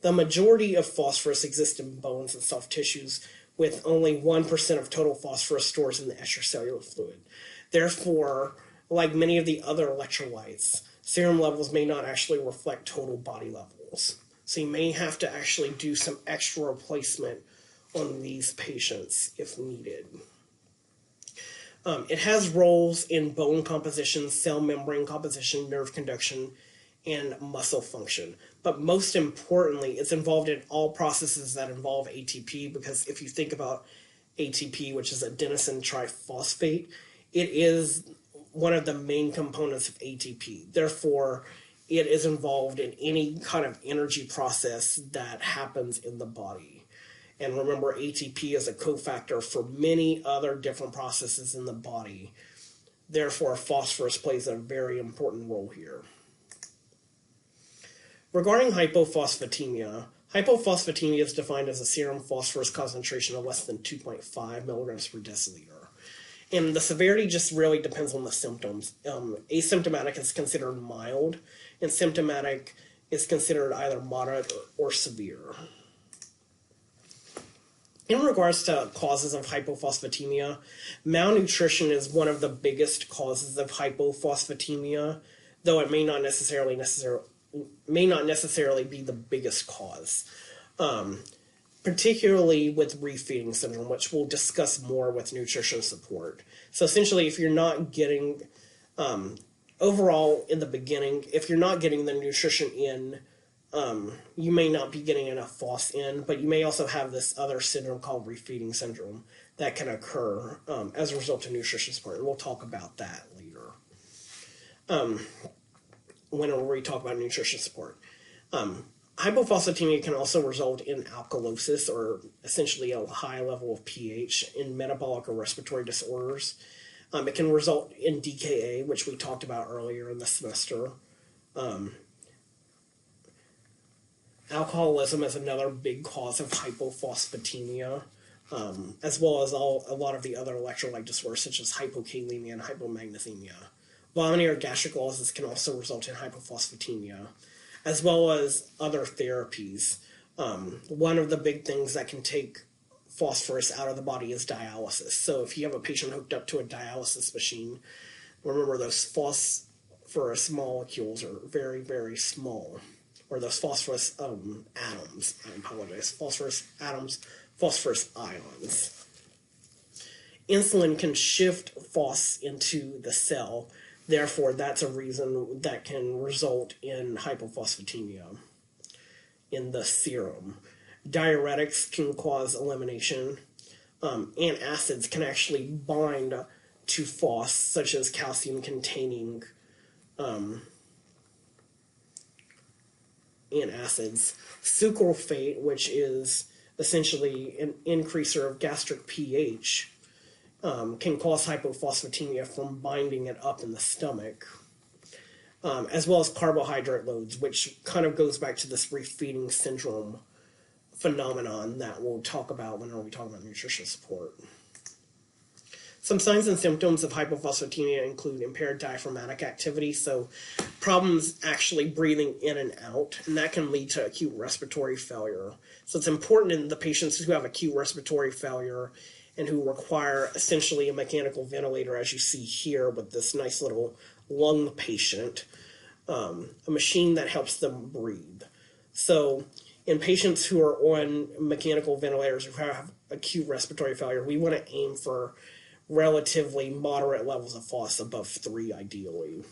The majority of phosphorus exists in bones and soft tissues, with only 1% of total phosphorus stores in the extracellular fluid. Therefore, like many of the other electrolytes, serum levels may not actually reflect total body levels. So you may have to actually do some extra replacement on these patients if needed. It has roles in bone composition, cell membrane composition, nerve conduction, and muscle function. But most importantly, it's involved in all processes that involve ATP, because if you think about ATP, which is adenosine triphosphate, it is one of the main components of ATP. Therefore, it is involved in any kind of energy process that happens in the body. And remember, ATP is a cofactor for many other different processes in the body. Therefore, phosphorus plays a very important role here. Regarding hypophosphatemia, hypophosphatemia is defined as a serum phosphorus concentration of less than 2.5 milligrams per deciliter. And the severity just really depends on the symptoms. Asymptomatic is considered mild, and symptomatic is considered either moderate or severe. In regards to causes of hypophosphatemia, malnutrition is one of the biggest causes of hypophosphatemia, though it may not necessarily be the biggest cause, particularly with refeeding syndrome, which we'll discuss more with nutrition support. So essentially, if you're not getting, overall in the beginning, if you're not getting the nutrition in, you may not be getting enough phos in, but you may also have this other syndrome called refeeding syndrome that can occur as a result of nutrition support, and we'll talk about that later whenever we talk about nutrition support. Hypophosphatemia can also result in alkalosis, or essentially a high level of pH, in metabolic or respiratory disorders. It can result in DKA, which we talked about earlier in the semester. Alcoholism is another big cause of hypophosphatemia, as well as a lot of the other electrolyte disorders, such as hypokalemia and hypomagnesemia. Vomiting or gastric ulcers can also result in hypophosphatemia, as well as other therapies. One of the big things that can take phosphorus out of the body is dialysis. So if you have a patient hooked up to a dialysis machine, remember those phosphorus molecules are very, very small. Or those phosphorus atoms, I apologize, phosphorus atoms, phosphorus ions. Insulin can shift phos into the cell, therefore that's a reason that can result in hypophosphatemia in the serum. Diuretics can cause elimination, and acids can actually bind to phos, such as calcium-containing acids. Sucralfate, which is essentially an increaser of gastric pH, can cause hypophosphatemia from binding it up in the stomach, as well as carbohydrate loads, which kind of goes back to this refeeding syndrome phenomenon that we'll talk about whenever we talk about nutrition support. Some signs and symptoms of hypophosphatemia include impaired diaphragmatic activity, so problems actually breathing in and out, and that can lead to acute respiratory failure. So it's important in the patients who have acute respiratory failure and who require essentially a mechanical ventilator, as you see here with this nice little lung patient, a machine that helps them breathe. So in patients who are on mechanical ventilators who have acute respiratory failure, we want to aim for relatively moderate levels of phos, above 3 ideally.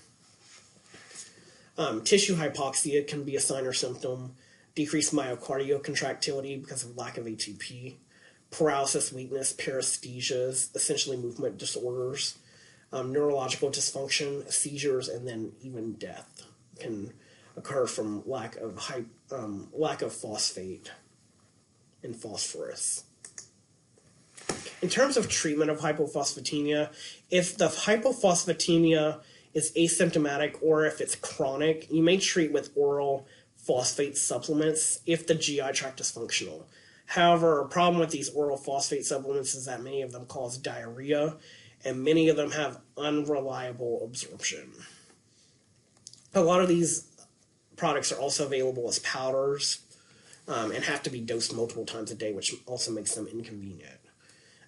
Tissue hypoxia can be a sign or symptom. Decreased myocardial contractility because of lack of ATP. Paralysis, weakness, paresthesias, essentially movement disorders. Neurological dysfunction, seizures, and then even death can occur from lack of phosphate and phosphorus. In terms of treatment of hypophosphatemia, if the hypophosphatemia is asymptomatic or if it's chronic, you may treat with oral phosphate supplements if the GI tract is functional. However, a problem with these oral phosphate supplements is that many of them cause diarrhea, and many of them have unreliable absorption. A lot of these products are also available as powders and have to be dosed multiple times a day, which also makes them inconvenient.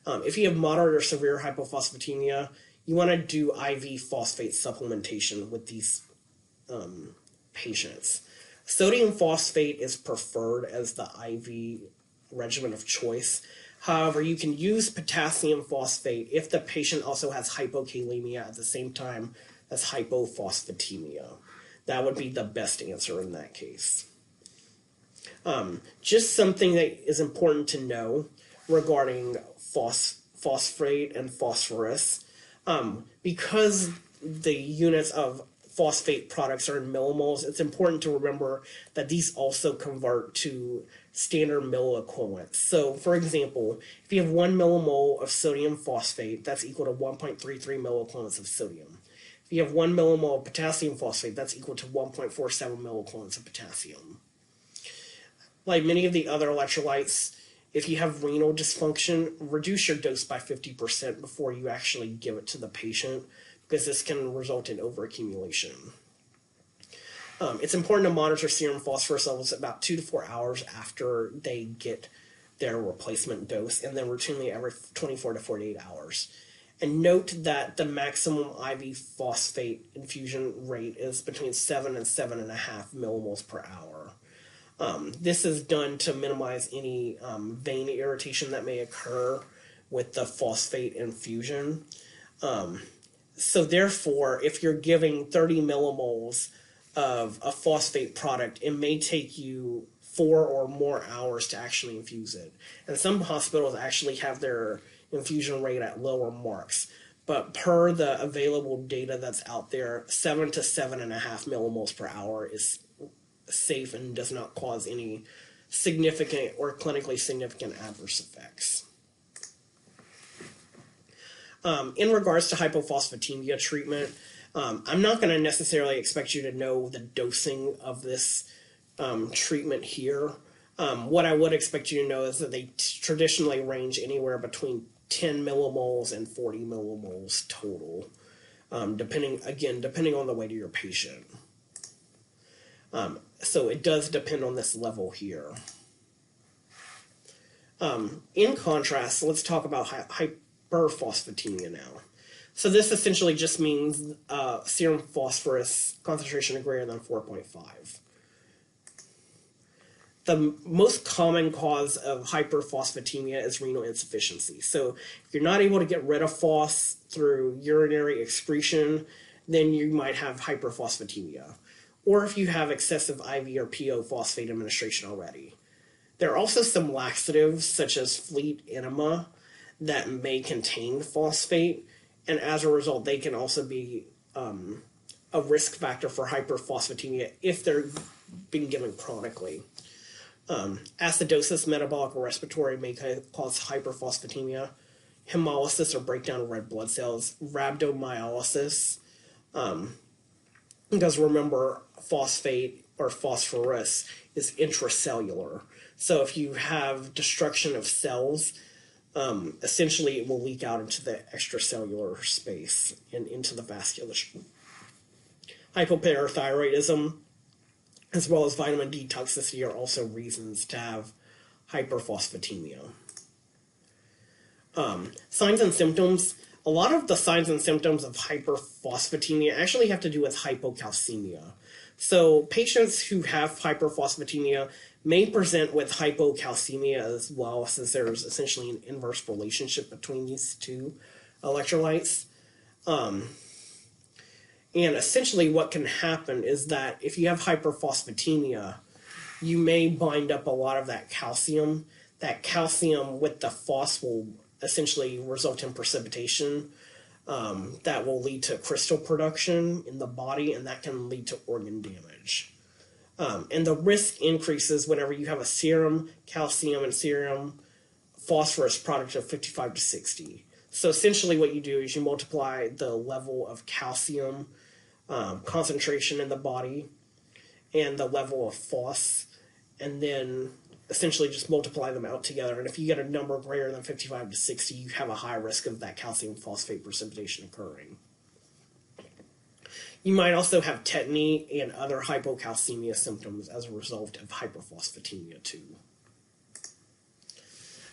If you have moderate or severe hypophosphatemia, you want to do IV phosphate supplementation with these patients. Sodium phosphate is preferred as the IV regimen of choice. However, you can use potassium phosphate if the patient also has hypokalemia at the same time as hypophosphatemia. That would be the best answer in that case. Just something that is important to know regarding phosphate and phosphorus. Because the units of phosphate products are in millimoles, it's important to remember that these also convert to standard milliequivalents. So, for example, if you have 1 millimole of sodium phosphate, that's equal to 1.33 milliequivalents of sodium. If you have 1 millimole of potassium phosphate, that's equal to 1.47 milliequivalents of potassium. Like many of the other electrolytes, if you have renal dysfunction, reduce your dose by 50% before you actually give it to the patient, because this can result in overaccumulation. It's important to monitor serum phosphorus levels about 2 to 4 hours after they get their replacement dose, and then routinely every 24 to 48 hours. And note that the maximum IV phosphate infusion rate is between 7 and 7.5 millimoles per hour. This is done to minimize any vein irritation that may occur with the phosphate infusion. So therefore, if you're giving 30 millimoles of a phosphate product, it may take you 4 or more hours to actually infuse it. And some hospitals actually have their infusion rate at lower marks. But per the available data that's out there, 7 to 7.5 millimoles per hour is safe and does not cause any significant or clinically significant adverse effects. In regards to hypophosphatemia treatment, I'm not going to necessarily expect you to know the dosing of this treatment here. What I would expect you to know is that they traditionally range anywhere between 10 millimoles and 40 millimoles total, depending on the weight of your patient. So it does depend on this level here. In contrast, let's talk about hyperphosphatemia now. So this essentially just means serum phosphorus concentration of greater than 4.5. The most common cause of hyperphosphatemia is renal insufficiency. So if you're not able to get rid of phos through urinary excretion, then you might have hyperphosphatemia. Or if you have excessive IV or PO phosphate administration already. There are also some laxatives, such as fleet enema, that may contain phosphate, and as a result, they can also be a risk factor for hyperphosphatemia if they're being given chronically. Acidosis, metabolic or respiratory, may cause hyperphosphatemia. Hemolysis or breakdown of red blood cells. Rhabdomyolysis. Because remember, phosphate or phosphorus is intracellular. So if you have destruction of cells, essentially it will leak out into the extracellular space and into the vasculature. Hypoparathyroidism, as well as vitamin D toxicity, are also reasons to have hyperphosphatemia. Signs and symptoms. A lot of the signs and symptoms of hyperphosphatemia actually have to do with hypocalcemia. So patients who have hyperphosphatemia may present with hypocalcemia as well, since there's essentially an inverse relationship between these two electrolytes. And essentially what can happen is that if you have hyperphosphatemia, you may bind up a lot of that calcium. That calcium with the phos will essentially result in precipitation that will lead to crystal production in the body, and that can lead to organ damage. And the risk increases whenever you have a serum calcium and serum phosphorus product of 55 to 60. So essentially what you do is you multiply the level of calcium concentration in the body and the level of phos, and then essentially just multiply them out together. And if you get a number greater than 55 to 60, you have a high risk of that calcium phosphate precipitation occurring. You might also have tetany and other hypocalcemia symptoms as a result of hyperphosphatemia too.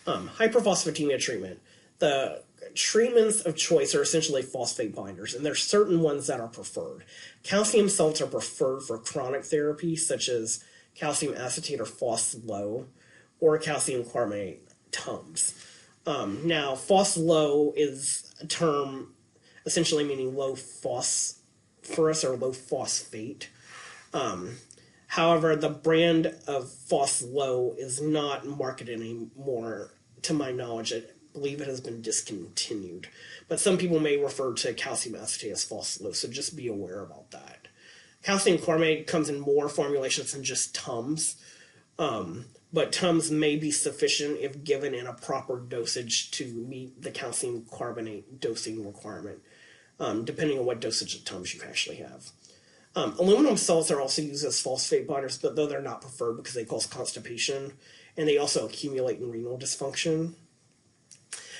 Hyperphosphatemia treatment. The treatments of choice are essentially phosphate binders, and there's certain ones that are preferred. Calcium salts are preferred for chronic therapy, such as calcium acetate or phos-low, or calcium carbonate TUMS. Now, phos-low is a term essentially meaning low phosphorus or low phosphate. However, the brand of phos-low is not marketed anymore, to my knowledge. I believe it has been discontinued. But some people may refer to calcium acetate as phos-low, so just be aware about that. Calcium carbonate comes in more formulations than just TUMS, but TUMS may be sufficient if given in a proper dosage to meet the calcium carbonate dosing requirement, depending on what dosage of TUMS you actually have. Aluminum salts are also used as phosphate binders, but though they're not preferred because they cause constipation, and they also accumulate in renal dysfunction.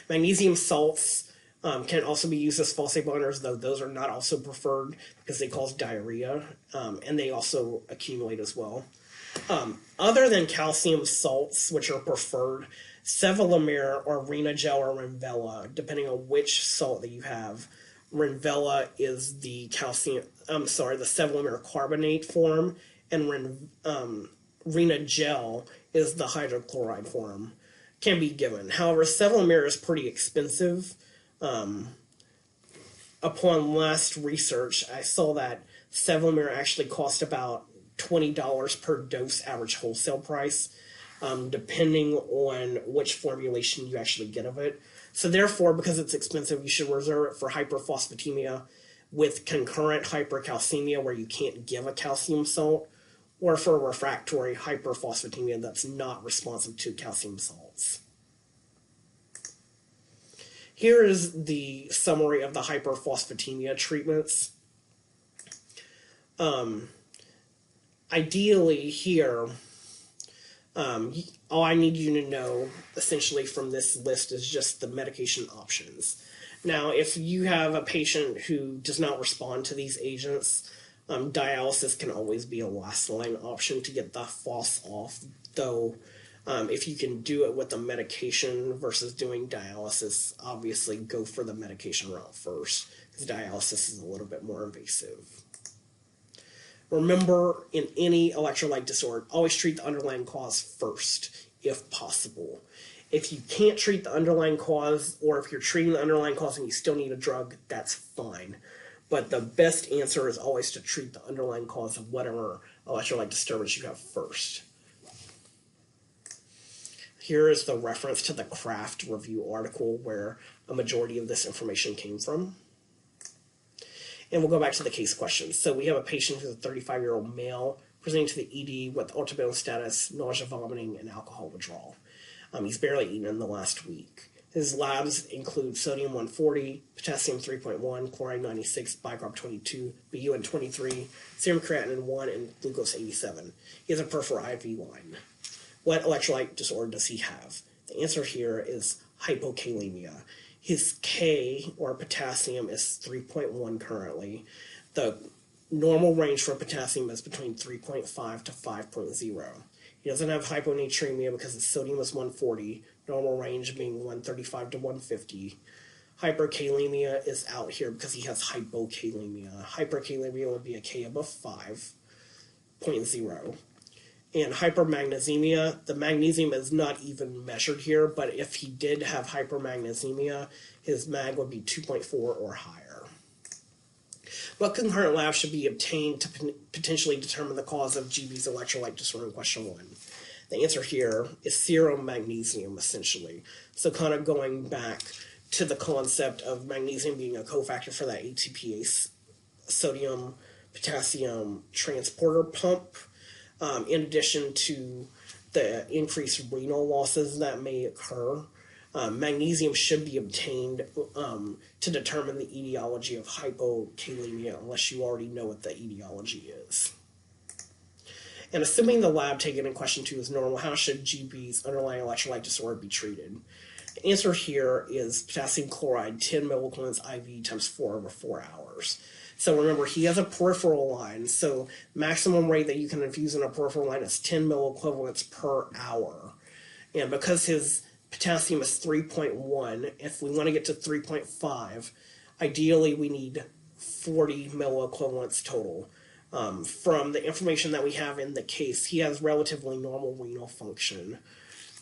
Magnesium salts can also be used as phosphate binders, though those are not also preferred because they cause diarrhea, and they also accumulate as well. Other than calcium salts, which are preferred, sevelamer or Renagel or Renvela, depending on which salt that you have. Renvela is the sevelamer carbonate form, and Renagel is the hydrochloride form. Can be given. However, sevelamer is pretty expensive. Upon last research, I saw that sevelamer actually cost about $20 per dose average wholesale price, depending on which formulation you actually get of it. So therefore, because it's expensive, you should reserve it for hyperphosphatemia with concurrent hypercalcemia, where you can't give a calcium salt, or for refractory hyperphosphatemia that's not responsive to calcium salts. Here is the summary of the hyperphosphatemia treatments. Ideally here, all I need you to know, essentially, from this list is just the medication options. Now, if you have a patient who does not respond to these agents, dialysis can always be a last-line option to get the phos off, though if you can do it with a medication versus doing dialysis, obviously go for the medication route first, because dialysis is a little bit more invasive. Remember, in any electrolyte disorder, always treat the underlying cause first, if possible. If you can't treat the underlying cause, or if you're treating the underlying cause and you still need a drug, that's fine. But the best answer is always to treat the underlying cause of whatever electrolyte disturbance you have first. Here is the reference to the Kraft review article where a majority of this information came from. And we'll go back to the case questions. So we have a patient who's a 35-year-old male presenting to the ED with altered bone status, nausea, vomiting, and alcohol withdrawal. He's barely eaten in the last week. His labs include sodium 140, potassium 3.1, chloride 96, bicarb 22, BUN 23, serum creatinine 1, and glucose 87. He has a peripheral IV line. What electrolyte disorder does he have? The answer here is hypokalemia. His K, or potassium, is 3.1 currently. The normal range for potassium is between 3.5 to 5.0. He doesn't have hyponatremia because his sodium is 140, normal range being 135 to 150. Hyperkalemia is out here because he has hypokalemia. Hyperkalemia would be a K above 5.0. And hypermagnesemia, the magnesium is not even measured here, but if he did have hypermagnesemia, his mag would be 2.4 or higher. What concurrent labs should be obtained to potentially determine the cause of GB's electrolyte disorder in question 1? The answer here is serum magnesium, essentially. So kind of going back to the concept of magnesium being a cofactor for that ATPase sodium potassium transporter pump. In addition to the increased renal losses that may occur, magnesium should be obtained to determine the etiology of hypokalemia, unless you already know what the etiology is. And assuming the lab taken in question 2 is normal, how should GB's underlying electrolyte disorder be treated? The answer here is potassium chloride 10 milliequivalents IV times 4 over 4 hours. So remember, he has a peripheral line, so maximum rate that you can infuse in a peripheral line is 10 milliequivalents per hour. And because his Potassium is 3.1. If we want to get to 3.5, ideally we need 40 milliequivalents total. From the information that we have in the case, he has relatively normal renal function.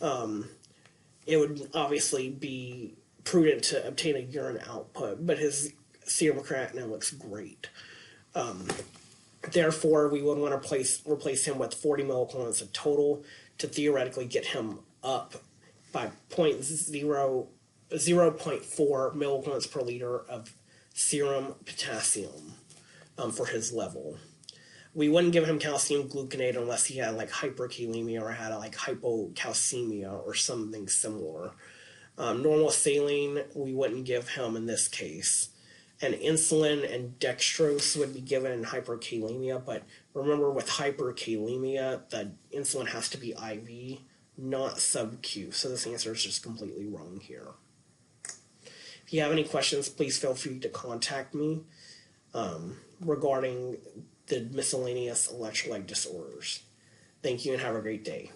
It would obviously be prudent to obtain a urine output, but his serum creatinine looks great. Therefore, we would want to replace him with 40 milliequivalents of total to theoretically get him up by 0.4 milliequivalents per liter of serum potassium for his level. We wouldn't give him calcium gluconate unless he had like hyperkalemia or had like hypocalcemia or something similar. Normal saline, we wouldn't give him in this case. And insulin and dextrose would be given in hyperkalemia, but remember with hyperkalemia, the insulin has to be IV, not sub-Q. So this answer is just completely wrong here. If you have any questions, please feel free to contact me regarding the miscellaneous electrolyte disorders. Thank you and have a great day.